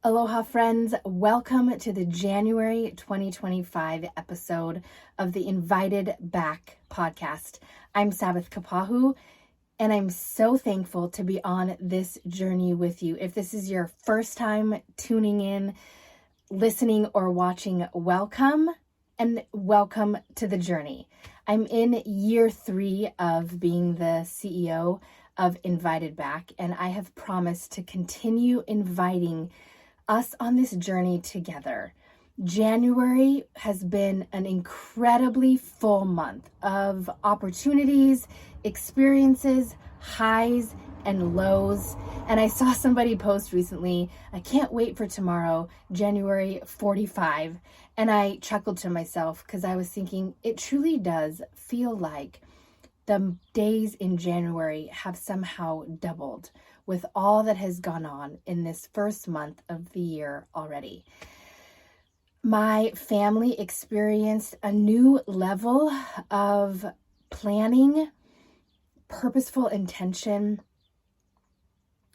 Aloha friends, welcome to the January 2025 episode of the Invited Back podcast. I'm Sabbath Kapahu, and I'm so thankful to be on this journey with you. If this is your first time tuning in, listening, or watching, welcome and welcome to the journey. I'm in year 3 of being the CEO of Invited Back, and I have promised to continue inviting us on this journey together. January has been an incredibly full month of opportunities, experiences, highs and lows. And I saw somebody post recently, I can't wait for tomorrow, January 45. And I chuckled to myself because I was thinking it truly does feel like the days in January have somehow doubled with all that has gone on in this first month of the year already. My family experienced a new level of planning, purposeful intention,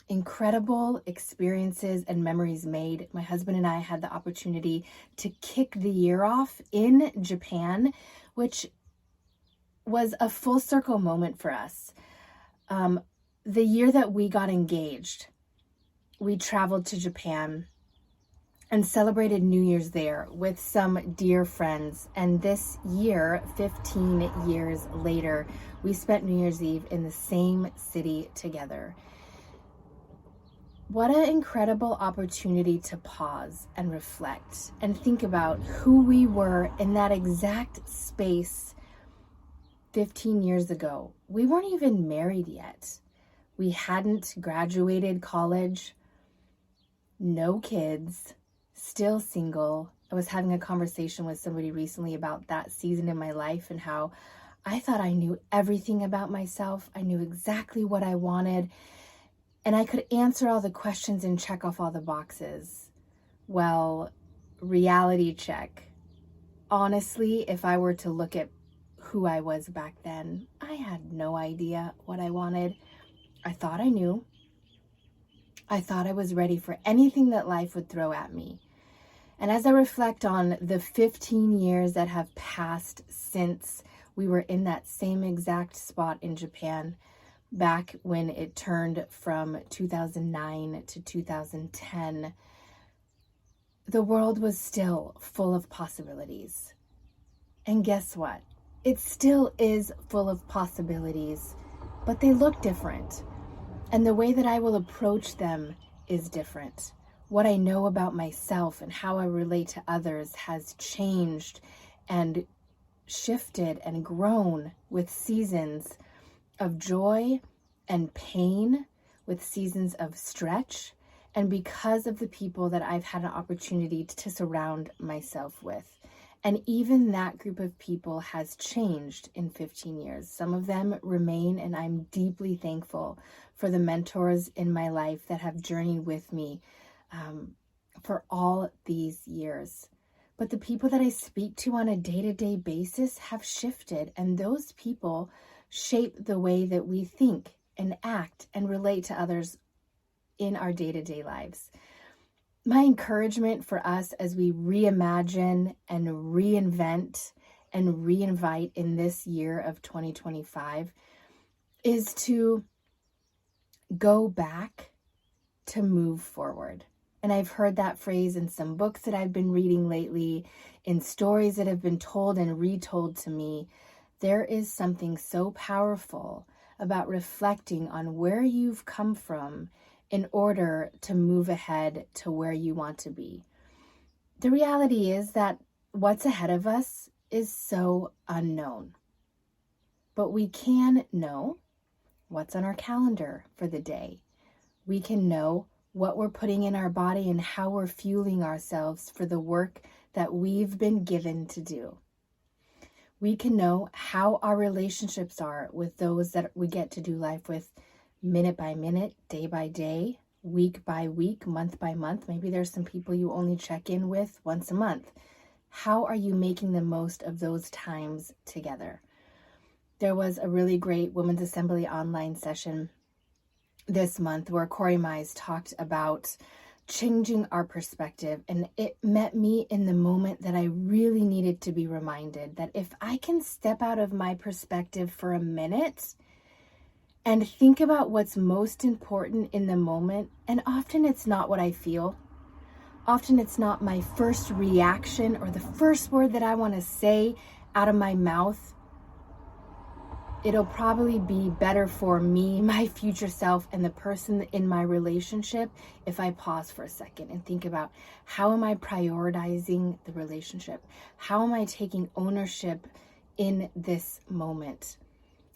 incredible experiences and memories made. My husband and I had the opportunity to kick the year off in Japan, which was a full circle moment for us. The year that we got engaged, we traveled to Japan and celebrated New Year's there with some dear friends. And this year, 15 years later, we spent New Year's Eve in the same city together. What an incredible opportunity to pause and reflect and think about who we were in that exact space 15 years ago. We weren't even married yet. We hadn't graduated college, no kids, still single. I was having a conversation with somebody recently about that season in my life and how I thought I knew everything about myself. I knew exactly what I wanted, and I could answer all the questions and check off all the boxes. Well, reality check. Honestly, if I were to look at who I was back then, I had no idea what I wanted. I thought I knew. I thought I was ready for anything that life would throw at me. And as I reflect on the 15 years that have passed since we were in that same exact spot in Japan, back when it turned from 2009 to 2010, the world was still full of possibilities. And guess what? It still is full of possibilities, but they look different. And the way that I will approach them is different. What I know about myself and how I relate to others has changed and shifted and grown with seasons of joy and pain, with seasons of stretch, and because of the people that I've had an opportunity to surround myself with. And even that group of people has changed in 15 years. Some of them remain, and I'm deeply thankful for the mentors in my life that have journeyed with me for all these years. But the people that I speak to on a day-to-day basis have shifted, and those people shape the way that we think and act and relate to others in our day-to-day lives. My encouragement for us as we reimagine and reinvent and reinvite in this year of 2025 is to go back to move forward. And I've heard that phrase in some books that I've been reading lately, in stories that have been told and retold to me. There is something so powerful about reflecting on where you've come from in order to move ahead to where you want to be. The reality is that what's ahead of us is so unknown. But we can know what's on our calendar for the day. We can know what we're putting in our body and how we're fueling ourselves for the work that we've been given to do. We can know how our relationships are with those that we get to do life with, minute by minute, day by day, week by week, month by month. Maybe there's some people you only check in with once a month. How are you making the most of those times together? There was a really great Women's Assembly online session this month where Corey Mize talked about changing our perspective. And it met me in the moment that I really needed to be reminded that if I can step out of my perspective for a minute and think about what's most important in the moment, and often it's not what I feel. Often it's not my first reaction or the first word that I want to say out of my mouth. It'll probably be better for me, my future self, and the person in my relationship if I pause for a second and think about, how am I prioritizing the relationship? How am I taking ownership in this moment?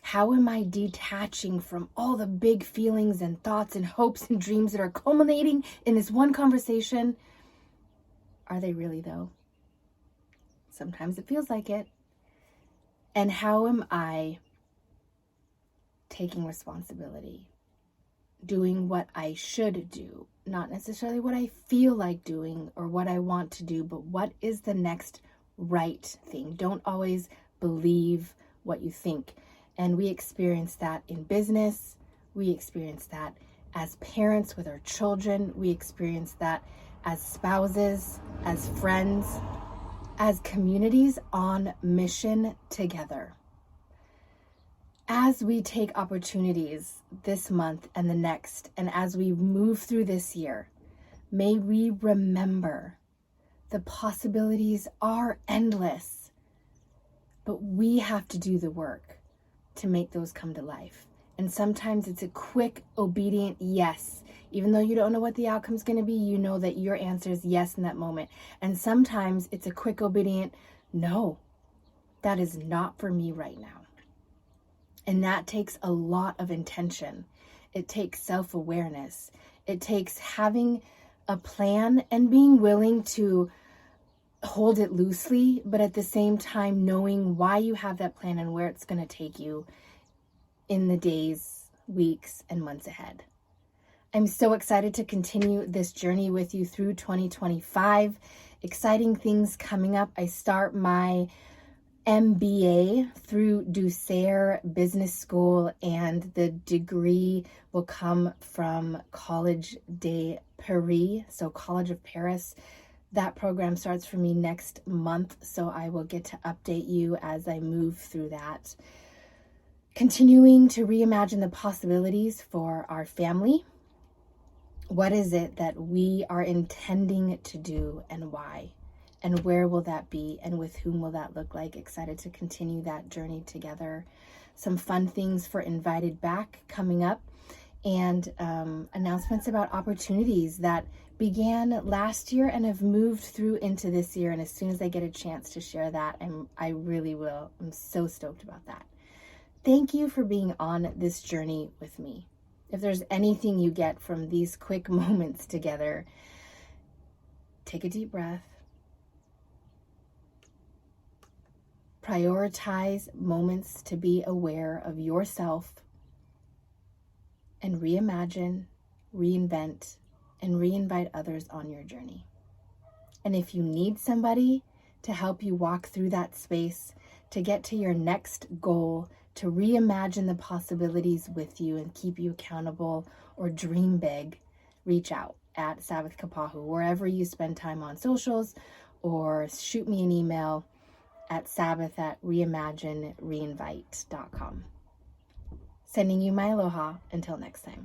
How am I detaching from all the big feelings and thoughts and hopes and dreams that are culminating in this one conversation? Are they really though? Sometimes it feels like it. And how am I taking responsibility, doing what I should do, not necessarily what I feel like doing or what I want to do, but what is the next right thing? Don't always believe what you think. And we experience that in business. We experience that as parents with our children. We experience that as spouses, as friends, as communities on mission together. As we take opportunities this month and the next, and as we move through this year, may we remember the possibilities are endless, but we have to do the work to make those come to life. And sometimes it's a quick, obedient yes. Even though you don't know what the outcome's going to be, you know that your answer is yes in that moment. And sometimes it's a quick, obedient no. That is not for me right now. And that takes a lot of intention. It takes self-awareness. It takes having a plan and being willing to hold it loosely, but at the same time knowing why you have that plan and where it's going to take you in the days, weeks, and months ahead. I'm so excited to continue this journey with you through 2025. Exciting things coming up. I start my MBA through Ducere Business School, and the degree will come from College de Paris, so College of Paris. That program starts for me next month, so I will get to update you as I move through that. Continuing to reimagine the possibilities for our family. What is it that we are intending to do and why? And where will that be? And with whom will that look like? Excited to continue that journey together. Some fun things for Invited Back coming up, and announcements about opportunities that began last year and have moved through into this year. And as soon as I get a chance to share that, I really will. I'm so stoked about that. Thank you for being on this journey with me. If there's anything you get from these quick moments together, take a deep breath. Prioritize moments to be aware of yourself, and reimagine, reinvent, and reinvite others on your journey. And if you need somebody to help you walk through that space, to get to your next goal, to reimagine the possibilities with you and keep you accountable or dream big, reach out at Sabbath Kapahu, wherever you spend time on socials, or shoot me an email at sabbath@reimaginereinvite.com. Sending you my aloha until next time.